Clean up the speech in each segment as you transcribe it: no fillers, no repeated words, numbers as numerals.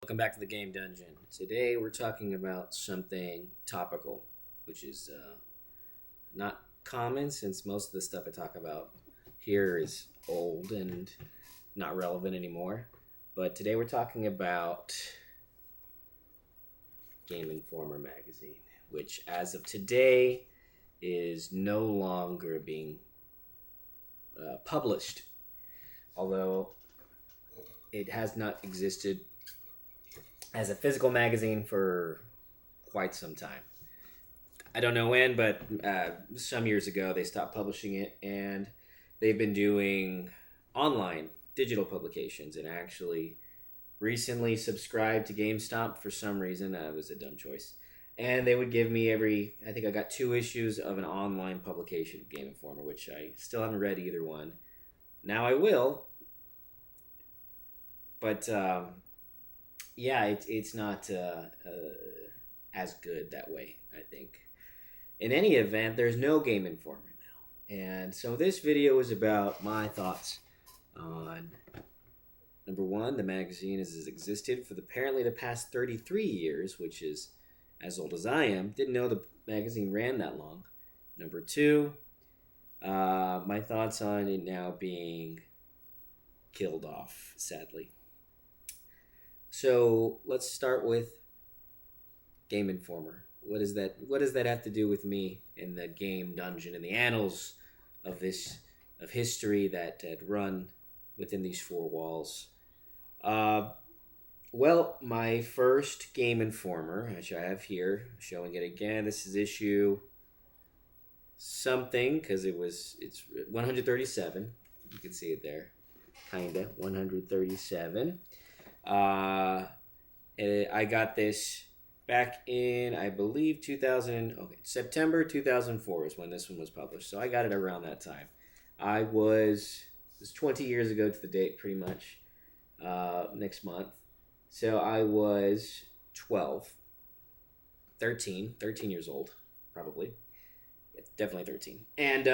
Welcome back to the Game Dungeon. Today we're talking about something topical, which is not common since most of the stuff I talk about here is old and not relevant anymore. But today we're talking about Game Informer magazine, which as of today is no longer being published, although it has not existed as a physical magazine for quite some time. I don't know when, but some years ago they stopped publishing it, and they've been doing online digital publications. And actually, recently subscribed to GameStop for some reason. That was a dumb choice. And they would give me I think I got 2 issues of an online publication of Game Informer, which I still haven't read either one. Now I will, but yeah, it's not as good that way, I think. In any event, there's no Game Informer now. And so this video is about my thoughts on number one, the magazine has existed for apparently the past 33 years, which is as old as I am. Didn't know the magazine ran that long. Number two, my thoughts on it now being killed off, sadly. So let's start with Game Informer. What does that have to do with me in the game dungeon, in the annals of history that had run within these 4 walls? Well, my first Game Informer, which I have here, showing it again. This is issue something because it's 137. You can see it there, kinda 137. I got this back in, I believe, September 2004 is when this one was published. So I got it around that time. It was 20 years ago to the date, pretty much, next month. So I was 13 years old, probably. It's definitely 13. And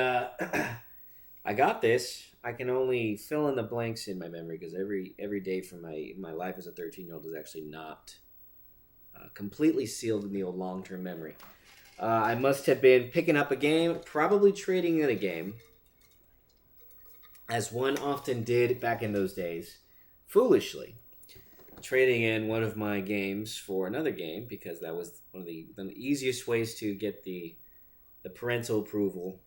I got this. I can only fill in the blanks in my memory because every day from my life as a 13-year-old is actually not completely sealed in the old long-term memory. I must have been picking up a game, probably trading in a game, as one often did back in those days, foolishly. Trading in one of my games for another game because that was one of the easiest ways to get the parental approval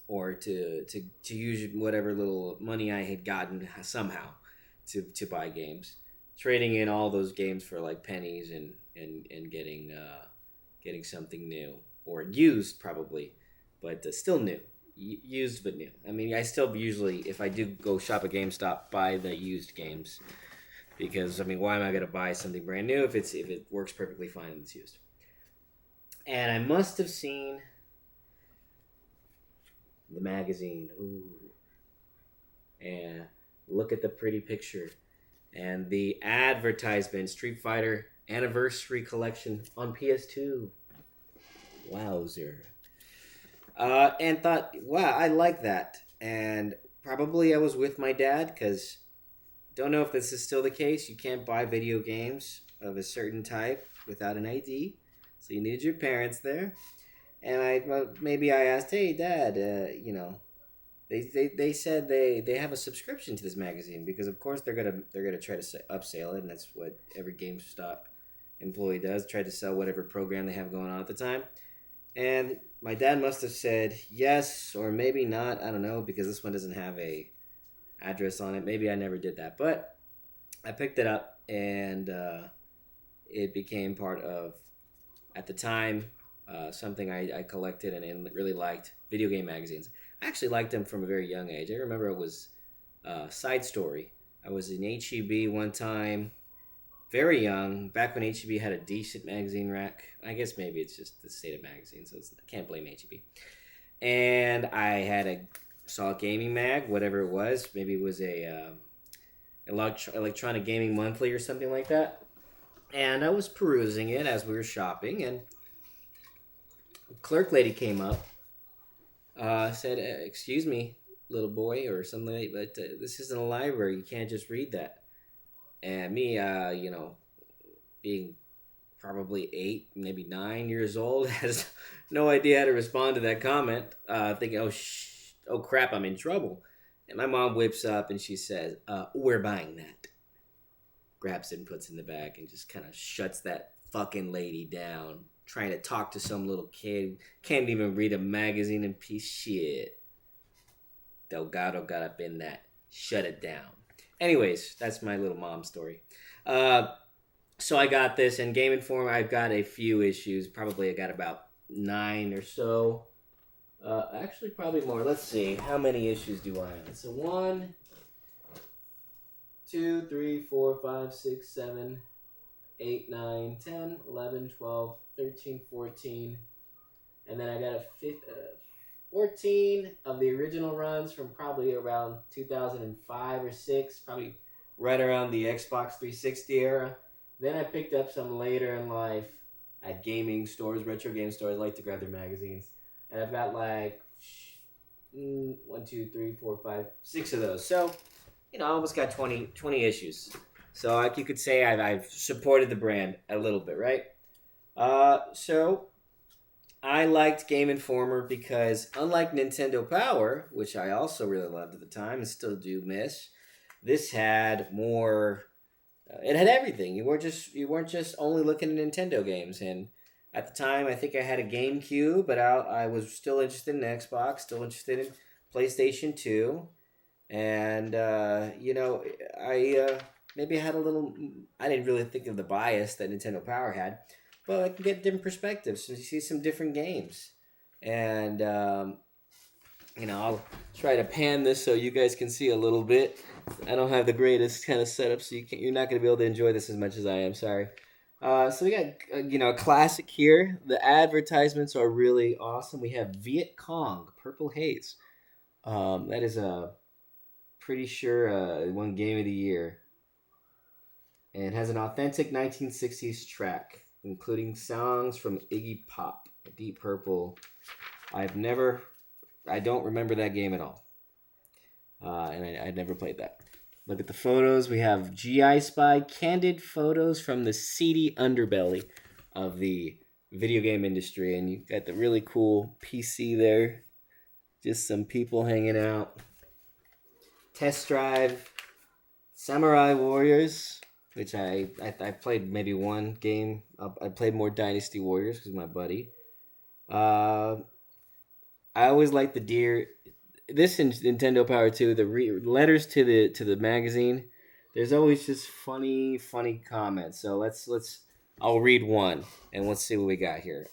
or to use whatever little money I had gotten somehow to buy games, trading in all those games for like pennies and getting something new or used probably, but still new, used but new. I mean, I still usually, if I do go shop at GameStop, buy the used games because I mean, why am I going to buy something brand new if it works perfectly fine and it's used? And I must have seen the magazine. Ooh. And look at the pretty picture. And the advertisement, Street Fighter Anniversary Collection on PS2. Wowzer. And thought, wow, I like that. And probably I was with my dad because don't know if this is still the case. You can't buy video games of a certain type without an ID. So you need your parents there. And maybe I asked, hey, Dad, they said they have a subscription to this magazine because of course they're gonna try to upsell it, and that's what every GameStop employee does, try to sell whatever program they have going on at the time. And my dad must have said yes or maybe not, I don't know, because this one doesn't have a address on it. Maybe I never did that, but I picked it up and it became part of, at the time, something I collected and really liked, video game magazines. I actually liked them from a very young age. I remember it was Side Story. I was in HEB one time, very young, back when HEB had a decent magazine rack. I guess maybe it's just the state of magazines, so I can't blame HEB. And I saw a gaming mag, whatever it was. Maybe it was a electronic gaming monthly or something like that. And I was perusing it as we were shopping, and clerk lady came up, said, "Excuse me, little boy," or something like that, but this isn't a library. You can't just read that. And me, being probably 8, maybe 9 years old, has no idea how to respond to that comment. Thinking, oh crap, I'm in trouble. And my mom whips up and she says, "We're buying that." Grabs it and puts it in the bag and just kind of shuts that fucking lady down. Trying to talk to some little kid, can't even read a magazine and piece shit. Delgado got up in that, shut it down. Anyways, that's my little mom story. So I got this in Game Informer. I've got a few issues. Probably I got about 9 or so. Actually, probably more. Let's see. How many issues do I have? So 1, 2, 3, 4, 5, 6, 7, 8, 9, 10, 11, 12, 13, 14. And then I got a 14 of the original runs from probably around 2005 or 6, probably right around the Xbox 360 era. Then I picked up some later in life at gaming stores, retro game stores. I like to grab their magazines. And I've got like 1, 2, 3, 4, 5, 6 of those. So, I almost got 20 issues. So like you could say I've supported the brand a little bit, right? So I liked Game Informer because unlike Nintendo Power, which I also really loved at the time and still do miss, this had more. It had everything. You weren't just only looking at Nintendo games. And at the time, I think I had a GameCube, but I was still interested in Xbox, still interested in PlayStation 2, and I maybe had a little. I didn't really think of the bias that Nintendo Power had, but I can get different perspectives. So you see some different games, and I'll try to pan this so you guys can see a little bit. I don't have the greatest kind of setup, so you're not going to be able to enjoy this as much as I am. Sorry. So we got a classic here. The advertisements are really awesome. We have Viet Cong Purple Haze. That is pretty sure one game of the year, and it has an authentic 1960s track, including songs from Iggy Pop, Deep Purple. I don't remember that game at all. And I'd never played that. Look at the photos. We have GI Spy, candid photos from the seedy underbelly of the video game industry. And you got the really cool PC there. Just some people hanging out. Test Drive, Samurai Warriors, which I played maybe one game. I played more Dynasty Warriors because my buddy. I always liked the deer. This in Nintendo Power 2, the letters to the magazine. There's always just funny comments. So I'll read one and let's see what we got here.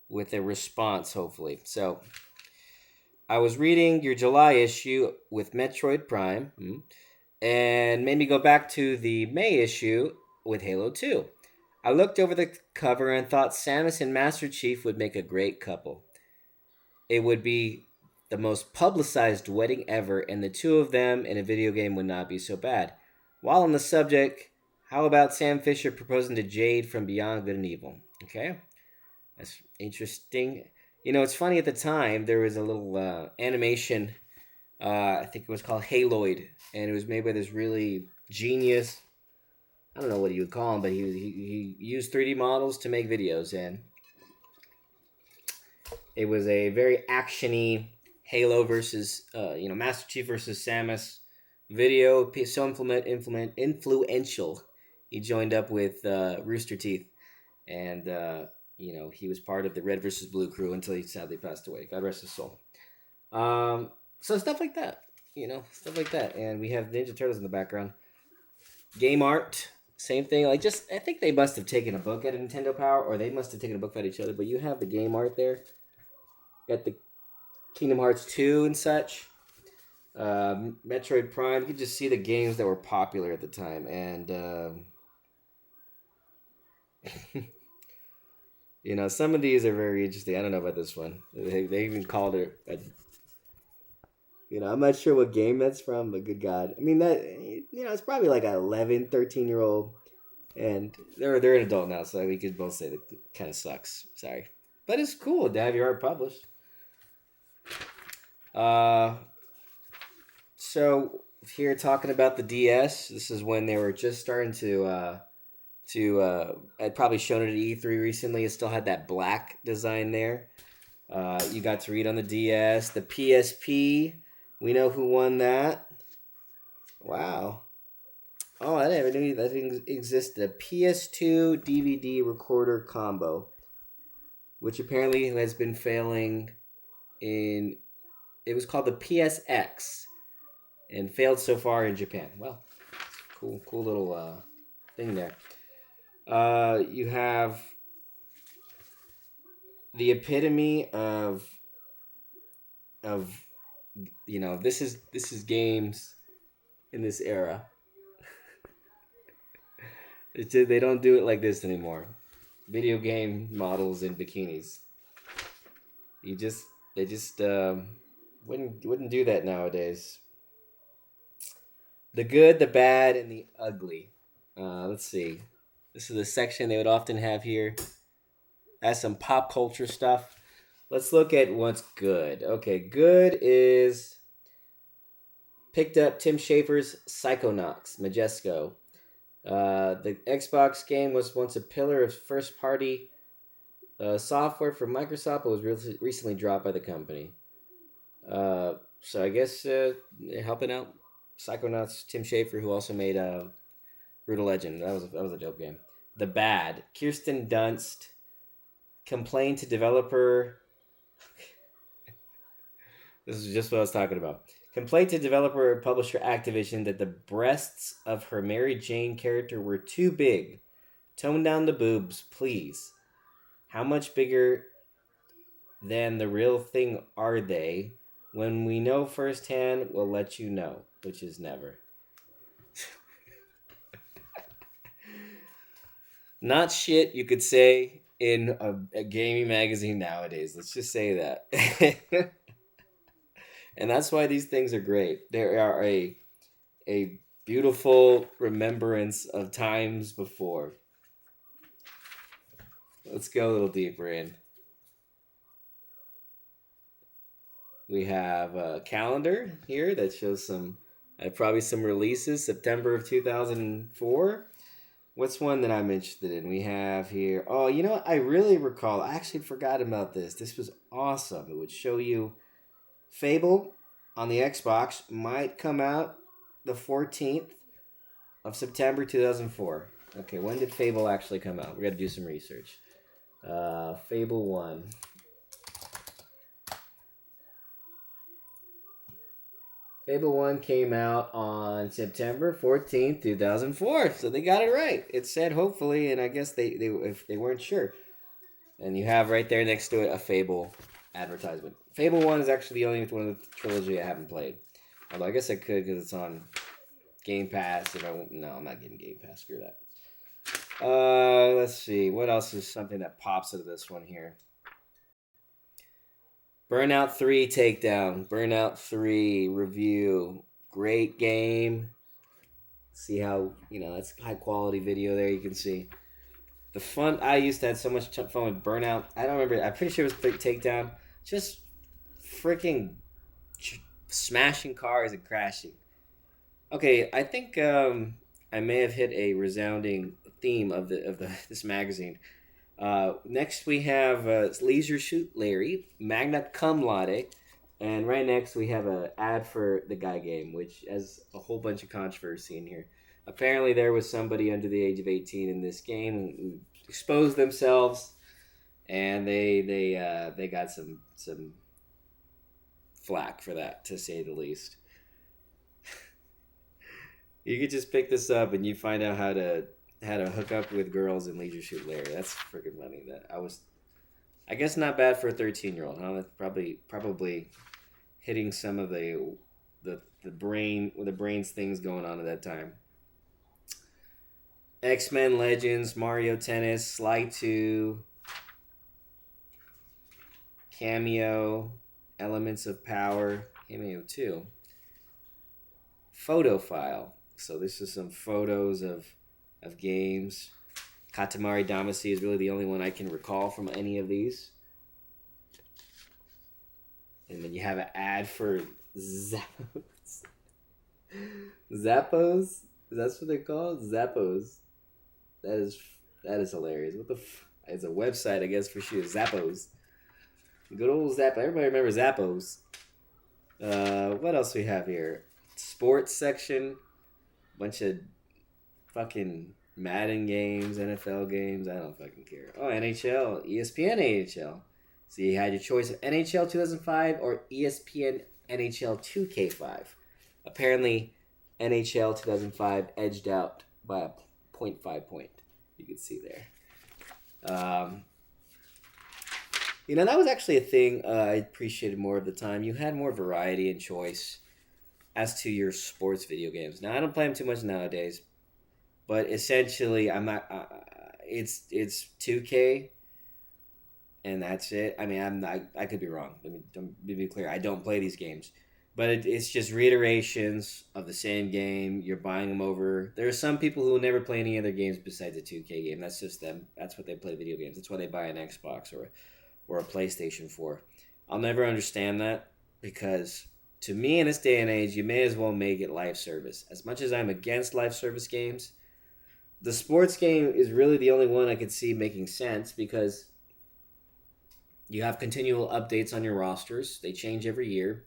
With a response, hopefully. So I was reading your July issue with Metroid Prime, and made me go back to the May issue with Halo 2. I looked over the cover and thought Samus and Master Chief would make a great couple. It would be the most publicized wedding ever, and the two of them in a video game would not be so bad. While on the subject, how about Sam Fisher proposing to Jade from Beyond Good and Evil? Okay, that's interesting. It's funny, at the time, there was a little animation, I think it was called Haloid, and it was made by this really genius, I don't know what you would call him, but he used 3D models to make videos, and it was a very actiony Halo versus, Master Chief versus Samus video. So influential. He joined up with Rooster Teeth, and he was part of the Red versus Blue crew until he sadly passed away. God rest his soul. So stuff like that, and we have Ninja Turtles in the background. Game art, same thing. I think they must have taken a book at Nintendo Power, or they must have taken a book at each other. But you have the game art there. Got the Kingdom Hearts 2 and such. Metroid Prime. You can just see the games that were popular at the time. And, some of these are very interesting. I don't know about this one. They even called it I'm not sure what game that's from, but good God. I mean, that, it's probably like an 11, 13-year-old. And they're an adult now, so we could both say that it kind of sucks. Sorry. But it's cool to have your art published. So here talking about the DS. This is when they were just starting to. I'd probably shown it at E3 recently. It still had that black design there. You got to read on the DS, the PSP. We know who won that. Wow. Oh, I never knew that thing existed. A PS2 DVD recorder combo, which apparently has been failing in. It was called the PSX and failed so far in Japan. Well, cool little thing there. You have the epitome of this is games in this era. They don't do it like this anymore. Video game models in bikinis. You just they just wouldn't do that nowadays. The good, the bad, and the ugly. Let's see. This is the section they would often have here. That's some pop culture stuff. Let's look at what's good. Okay, good is picked up Tim Schafer's Psychonauts, Majesco. The Xbox game was once a pillar of first-party software for Microsoft, but was recently dropped by the company. So I guess helping out Psychonauts, Tim Schafer, who also made Brutal Legend. That was a dope game. The bad, Kirsten Dunst complained to developer. This is just what I was talking about. Complained to developer and publisher Activision that the breasts of her Mary Jane character were too big. Tone down the boobs, please. How much bigger than the real thing are they? When we know firsthand, we'll let you know, which is never. Not shit you could say in a gaming magazine nowadays. Let's just say that. And that's why these things are great. They are a beautiful remembrance of times before. Let's go a little deeper in. We have a calendar here that shows probably some releases. September of 2004. What's one that I'm interested in? We have here. Oh, you know what? I really recall. I actually forgot about this. This was awesome. It would show you Fable on the Xbox might come out the 14th of September 2004. Okay, when did Fable actually come out? We got to do some research. Fable 1. Fable 1 came out on September 14th, 2004. So they got it right. It said hopefully, and I guess if they weren't sure. And you have right there next to it a Fable advertisement. Fable 1 is actually the only one of the trilogy I haven't played. Although I guess I could because it's on Game Pass. No, I'm not getting Game Pass. Screw that. Let's see. What else is something that pops out of this one here? Burnout 3 Takedown. Burnout 3 review. Great game. See how, that's high quality video there. You can see. The fun, I used to have so much fun with Burnout. I don't remember. I'm pretty sure it was Takedown. Just freaking smashing cars and crashing. Okay, I think I may have hit a resounding theme of this magazine. Next we have Leisure Suit Larry, Magna Cum Laude, and right next we have an ad for the Guy Game, which has a whole bunch of controversy in here. Apparently there was somebody under the age of 18 in this game who exposed themselves, and they got some flack for that, to say the least. You could just pick this up and you find out how to hook up with girls in Leisure Suit Larry. That's freaking funny. I guess not bad for a 13-year-old, huh? That's probably hitting some of the brains things going on at that time. X-Men Legends, Mario Tennis, Sly 2, Cameo, Elements of Power, Cameo 2, Photo File. So this is some photos of games. Katamari Damacy is really the only one I can recall from any of these. And then you have an ad for Zappos. Zappos? That's what they're called? Zappos. That is that is hilarious. What the it's a website, I guess, for sure. Zappos. Good old Zappos. Everybody remembers Zappos. What else we have here? Sports section. Bunch of fucking Madden games, NFL games. I don't fucking care. Oh, NHL, ESPN NHL. So you had your choice of NHL 2005 or ESPN NHL 2K5. Apparently, NHL 2005 edged out by a point 0.5 point. You can see there. That was actually a thing I appreciated more of the time. You had more variety and choice as to your sports video games. Now, I don't play them too much nowadays, but essentially, I'm not. It's 2K, and that's it. I mean, I could be wrong. Let me be clear. I don't play these games, but it's just reiterations of the same game. You're buying them over. There are some people who will never play any other games besides a 2K game. That's just them. That's what they play video games. That's why they buy an Xbox or a PlayStation for. I'll never understand that because to me in this day and age, you may as well make it live service. As much as I'm against live service games, the sports game is really the only one I could see making sense because you have continual updates on your rosters. They change every year.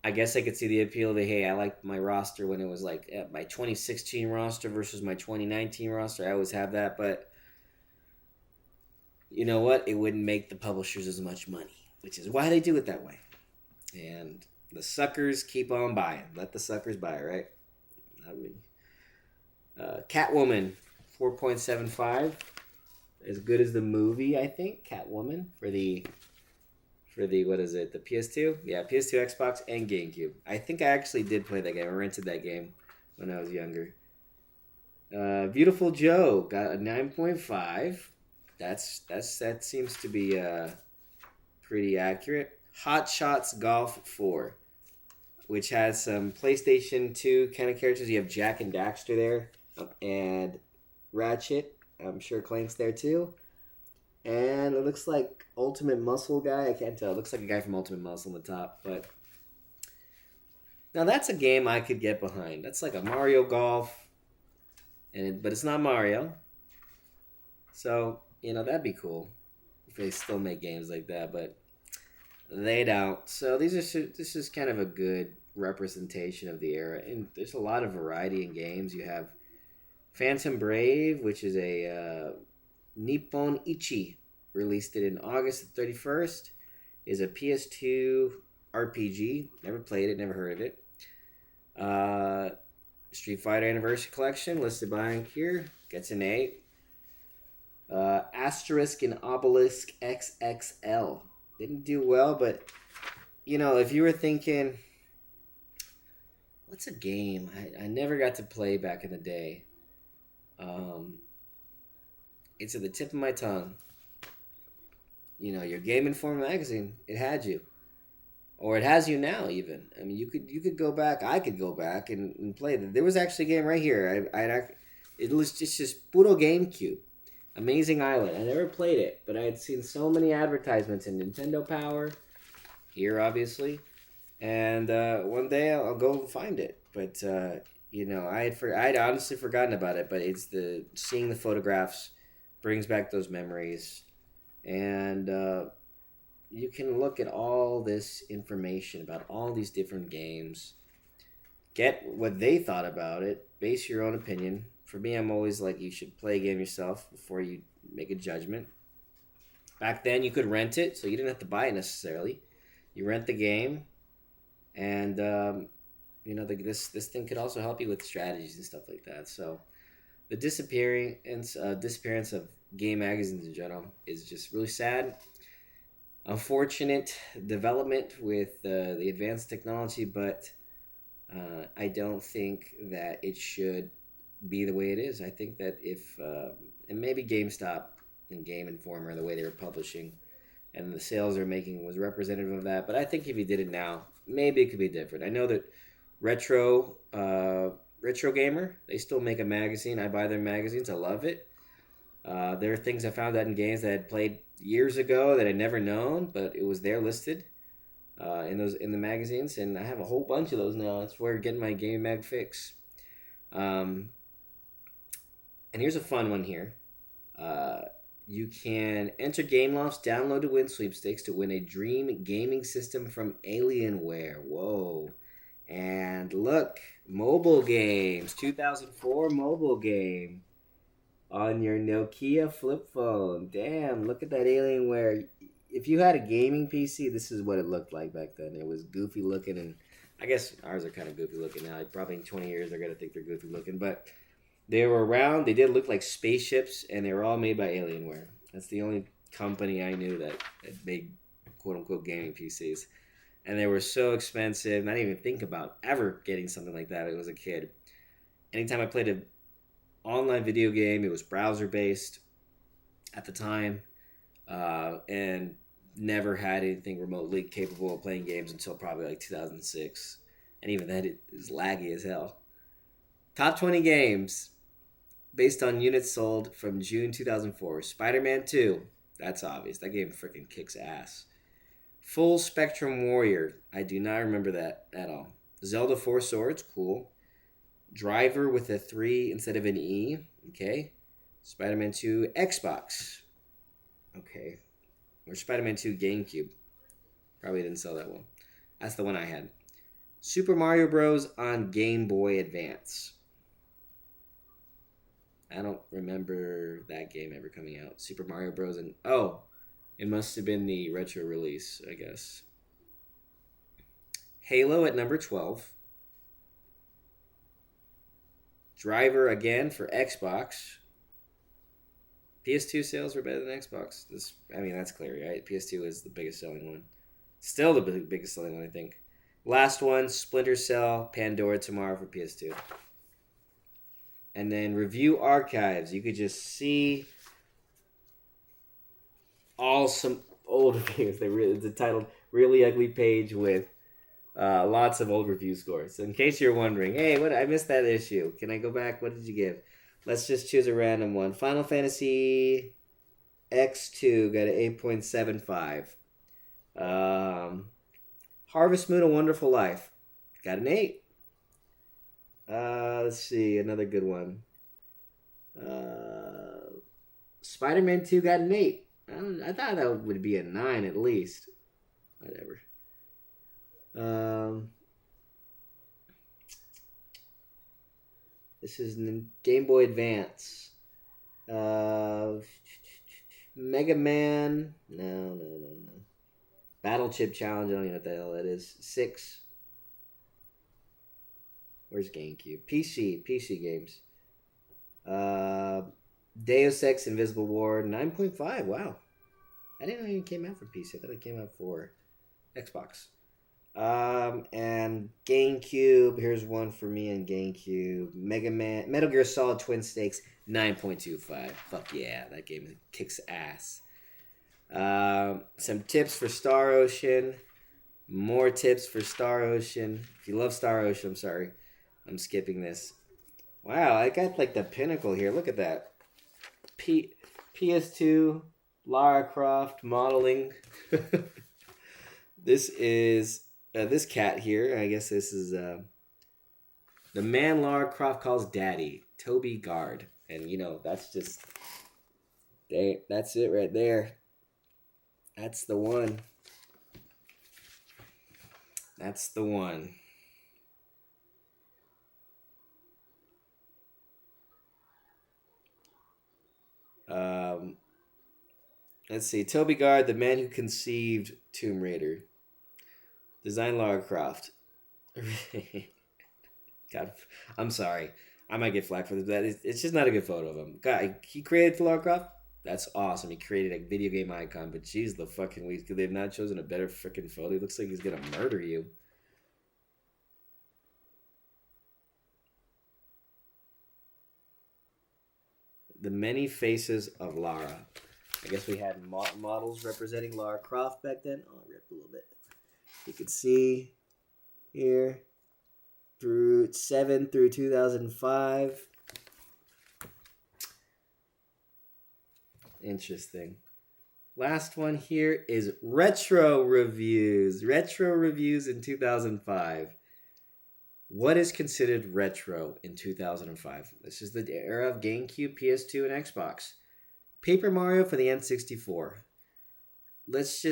I guess I could see the appeal of hey, I liked my roster when it was like my 2016 roster versus my 2019 roster. I always have that, but you know what? It wouldn't make the publishers as much money, which is why they do it that way. And the suckers keep on buying. Let the suckers buy, right? Not me. Catwoman, 4.75. As good as the movie, I think. Catwoman for the what is it? The PS2? Yeah, PS2, Xbox, and GameCube. I think I actually did play that game. I rented that game when I was younger. Beautiful Joe got a 9.5. That seems to be pretty accurate. Hot Shots Golf 4, which has some PlayStation 2 kind of characters. You have Jak and Daxter there, and Ratchet. I'm sure Clank's there too. And it looks like Ultimate Muscle guy. I can't tell. It looks like a guy from Ultimate Muscle on the top. But now that's a game I could get behind. That's like a Mario Golf, but it's not Mario. So that'd be cool if they still make games like that. But they don't. So this is kind of a good representation of the era. And there's a lot of variety in games. You have Phantom Brave, which is a Nippon Ichi, released it in August 31st, is a PS2 RPG. Never played it, never heard of it. Street Fighter Anniversary Collection, listed by here, gets an 8. Asterisk and Obelisk XXL. Didn't do well, but, if you were thinking, what's a game I never got to play back in the day? It's at the tip of my tongue. Your Game Informer magazine, it had you. Or it has you now, even. I mean, you could go back. I could go back and play it. There was actually a game right here. It was just Puro GameCube. Amazing Island. I never played it, but I had seen so many advertisements in Nintendo Power, here obviously, and one day I'll go find it. But I'd honestly forgotten about it. But it's seeing the photographs brings back those memories, and you can look at all this information about all these different games, get what they thought about it, base your own opinion. For me, I'm always like, you should play a game yourself before you make a judgment. Back then, you could rent it, so you didn't have to buy it necessarily. You rent the game, and this thing could also help you with strategies and stuff like that. So the disappearance of game magazines in general is just really sad. Unfortunate development with the advanced technology, but I don't think that it should be the way it is. I think that if and maybe GameStop and Game Informer, the way they were publishing and the sales they're making was representative of that, but I think if you did it now, maybe it could be different. I know that Retro Gamer, they still make a magazine. I buy their magazines. I love it. There are things I found out in games that I had played years ago that I'd never known, but it was there listed. in the magazines, and I have a whole bunch of those now. That's where I'm getting my gaming mag fix. And here's a fun one here. You can enter Gameloft's download to win sweepstakes to win a dream gaming system from Alienware. Whoa. And look, mobile games, 2004 mobile game on your Nokia flip phone. Damn, look at that Alienware. If you had a gaming PC, this is what it looked like back then. It was goofy looking, and I guess ours are kind of goofy looking now. Probably in 20 years, they're going to think they're goofy looking, but they were around. They did look like spaceships, and they were all made by Alienware. That's the only company I knew that made quote-unquote gaming PCs. And they were so expensive, and I didn't even think about ever getting something like that when I was a kid. Anytime I played an online video game, it was browser-based at the time, and never had anything remotely capable of playing games until probably like 2006. And even then, it was laggy as hell. Top 20 games based on units sold from June 2004. Spider-Man 2. That's obvious. That game freaking kicks ass. Full Spectrum Warrior. I do not remember that at all. Zelda 4 Swords. Cool. Driver with a 3 instead of an E. Okay. Spider-Man 2 Xbox. Okay. Or Spider-Man 2 GameCube. Probably didn't sell that well. That's the one I had. Super Mario Bros. On Game Boy Advance. I don't remember that game ever coming out. Super Mario Bros. And it must have been the retro release, I guess. Halo at number 12. Driver again for Xbox. PS2 sales were better than Xbox. That's clear, right? PS2 is the biggest selling one. Still the biggest selling one, I think. Last one, Splinter Cell, Pandora Tomorrow for PS2. And then review archives. You could just see all some old reviews. It's a titled Really Ugly Page with lots of old review scores. So in case you're wondering, hey, what I missed that issue. Can I go back? What did you give? Let's just choose a random one. Final Fantasy X2 got an 8.75. Harvest Moon: A Wonderful Life got an 8. Let's see, another good one. Spider-Man 2 got an 8. I thought that would be a 9 at least. Whatever. This is Game Boy Advance. Mega Man. No. Battle Chip Challenge. I don't even know what the hell that is. 6. Where's GameCube? PC games. Deus Ex Invisible War, 9.5. Wow. I didn't know it came out for PC. I thought it came out for Xbox. And GameCube. Here's one for me on GameCube. Metal Gear Solid Twin Snakes, 9.25. Fuck yeah, that game kicks ass. Some tips for Star Ocean. More tips for Star Ocean. If you love Star Ocean, I'm sorry. I'm skipping this. Wow, I got like the pinnacle here. Look at that. PS2, Lara Croft modeling. This is this cat here. I guess this is the man Lara Croft calls daddy, Toby Gard. And that's just that's it right there. That's the one. That's the one. Let's see. Toby Gard, the man who conceived Tomb Raider. Design Lara Croft. God, I'm sorry. I might get flack for this, but it's just not a good photo of him. God, he created Lara Croft. That's awesome. He created a video game icon, but geez, the fucking weeks. Could they have not chosen a better freaking photo? He looks like he's gonna murder you. The Many Faces of Lara. I guess we had models representing Lara Croft back then. Oh, I ripped a little bit. You can see here through 2005. Interesting. Last one here is retro reviews. Retro reviews in 2005. What is considered retro in 2005? This is the era of GameCube, PS2, and Xbox. Paper Mario for the N64. Let's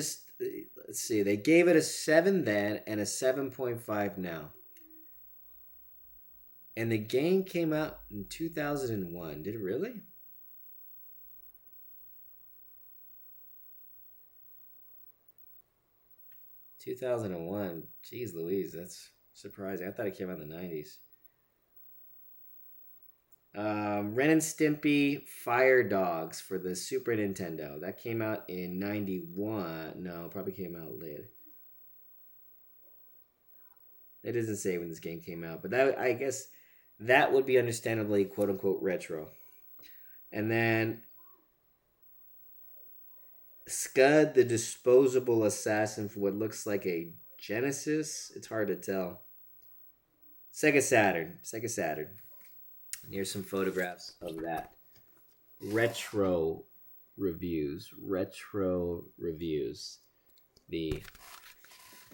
see. They gave it a 7 then and a 7.5 now. And the game came out in 2001. Did it really? $2001. Jeez Louise, that's surprising. I thought it came out in the 90s. Ren and Stimpy Fire Dogs for the Super Nintendo. That came out in 91. No, probably came out later. It doesn't say when this game came out, but that, I guess that would be understandably quote unquote retro. And then Scud the Disposable Assassin for what looks like a Genesis. It's hard to tell. Sega Saturn. Here's some photographs of that. Retro reviews. The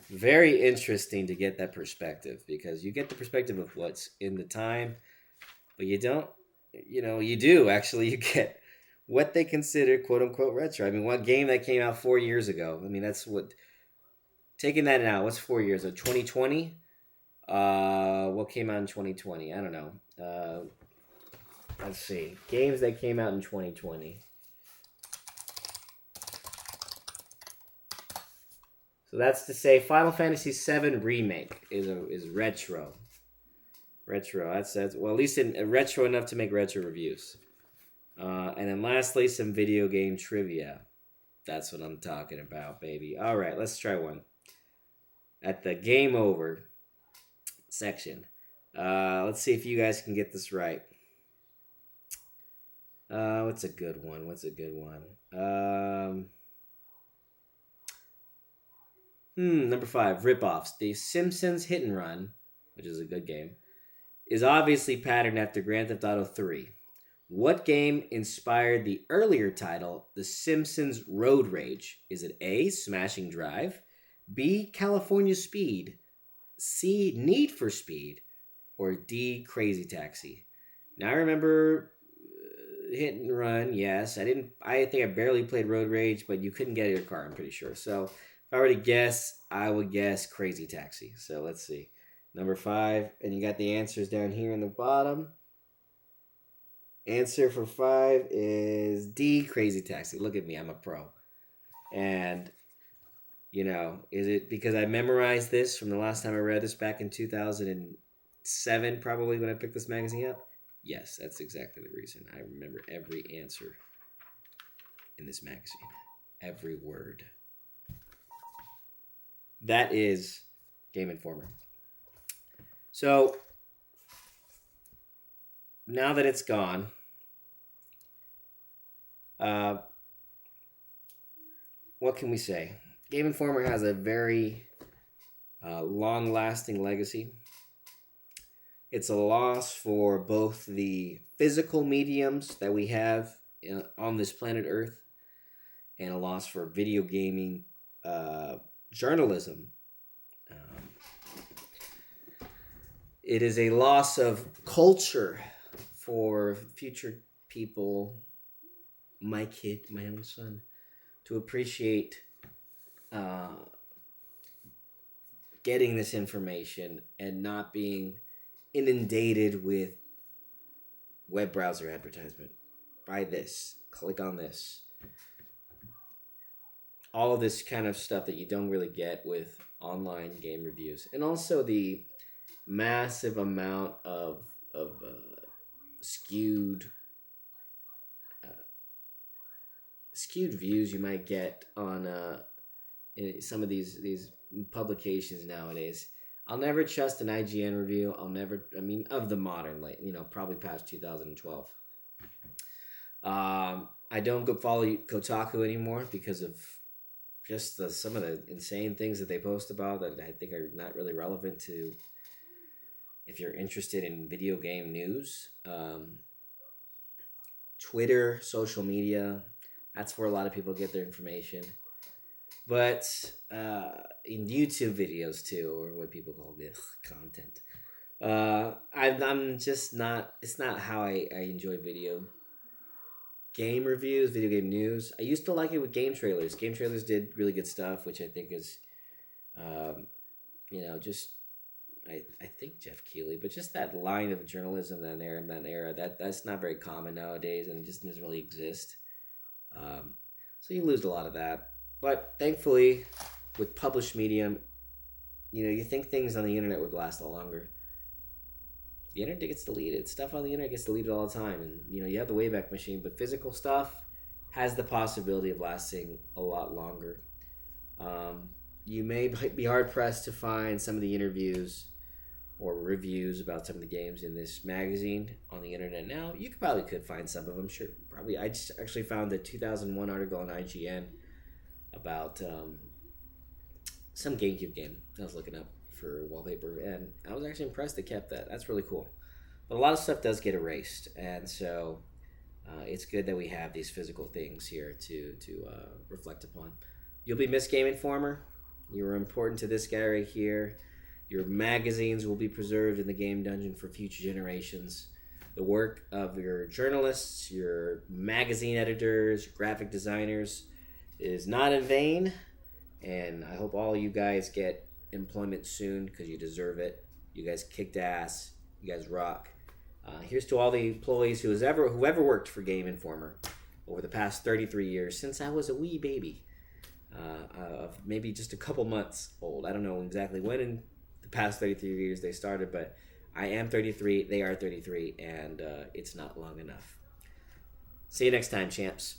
very interesting to get that perspective, because you get the perspective of what's in the time, but you don't, you do actually, you get what they consider quote unquote retro. I mean, one game that came out 4 years ago. I mean, that's what, taking that out, what's 4 years ago? 2020? What came out in 2020? I don't know. Let's see. Games that came out in 2020. So that's to say, Final Fantasy VII Remake is retro. Retro. That's well, at least retro enough to make retro reviews. And then lastly, some video game trivia. That's what I'm talking about, baby. All right, let's try one. At the Game Over section. Let's see if you guys can get this right. What's a good one? Number 5, ripoffs. The Simpsons Hit and Run, which is a good game, is obviously patterned after Grand Theft Auto 3. What game inspired the earlier title, The Simpsons Road Rage? Is it A, Smashing Drive, B, California Speed, C, Need for Speed, or D, Crazy Taxi? Now I remember Hit and Run, yes. I think I barely played Road Rage, but you couldn't get your car, I'm pretty sure. So if I were to guess, I would guess Crazy Taxi. So let's see. Number 5, and you got the answers down here in the bottom. Answer for 5 is D, Crazy Taxi. Look at me, I'm a pro. And, is it because I memorized this from the last time I read this back in 2007, probably, when I picked this magazine up? Yes, that's exactly the reason. I remember every answer in this magazine. Every word. That is Game Informer. So, now that it's gone, what can we say? Game Informer has a very long-lasting legacy. It's a loss for both the physical mediums that we have on this planet Earth, and a loss for video gaming journalism. It is a loss of culture for future people, my kid, my own son, to appreciate getting this information and not being inundated with web browser advertisement. Buy this, click on this. All of this kind of stuff that you don't really get with online game reviews. And also the massive amount of skewed views you might get on in some of these publications nowadays. I'll never trust an IGN review. Of the modern, probably past 2012. I don't go follow Kotaku anymore because of just some of the insane things that they post about that I think are not really relevant to if you're interested in video game news. Twitter, social media, That's where a lot of people get their information. But in YouTube videos too, or what people call content, I'm just not. It's not how I enjoy video game reviews, video game news. I used to like it with game trailers. Game trailers did really good stuff, which I think is, um, just I think Jeff Keighley, but just that line of journalism that era that's not very common nowadays, and just doesn't really exist. So you lose a lot of that. But thankfully, with published medium, you think things on the internet would last a lot longer. The internet gets deleted. Stuff on the internet gets deleted all the time, and you have the Wayback Machine, but physical stuff has the possibility of lasting a lot longer. Um, you may be hard pressed to find some of the interviews or reviews about some of the games in this magazine on the internet now. You could find some of them, sure. Probably. I just actually found the 2001 article on IGN about some GameCube game I was looking up for wallpaper, and I was actually impressed they kept that. That's really cool. But a lot of stuff does get erased, and so it's good that we have these physical things here to reflect upon. You'll be missed, Game Informer. You're important to this guy right here. Your magazines will be preserved in the game dungeon for future generations. The work of your journalists, your magazine editors, your graphic designers is not in vain. And I hope all you guys get employment soon because you deserve it. You guys kicked ass. You guys rock. Here's to all the employees whoever worked for Game Informer over the past 33 years since I was a wee baby, of maybe just a couple months old. I don't know exactly when in the past 33 years they started, but I am 33, they are 33, and it's not long enough. See you next time, champs.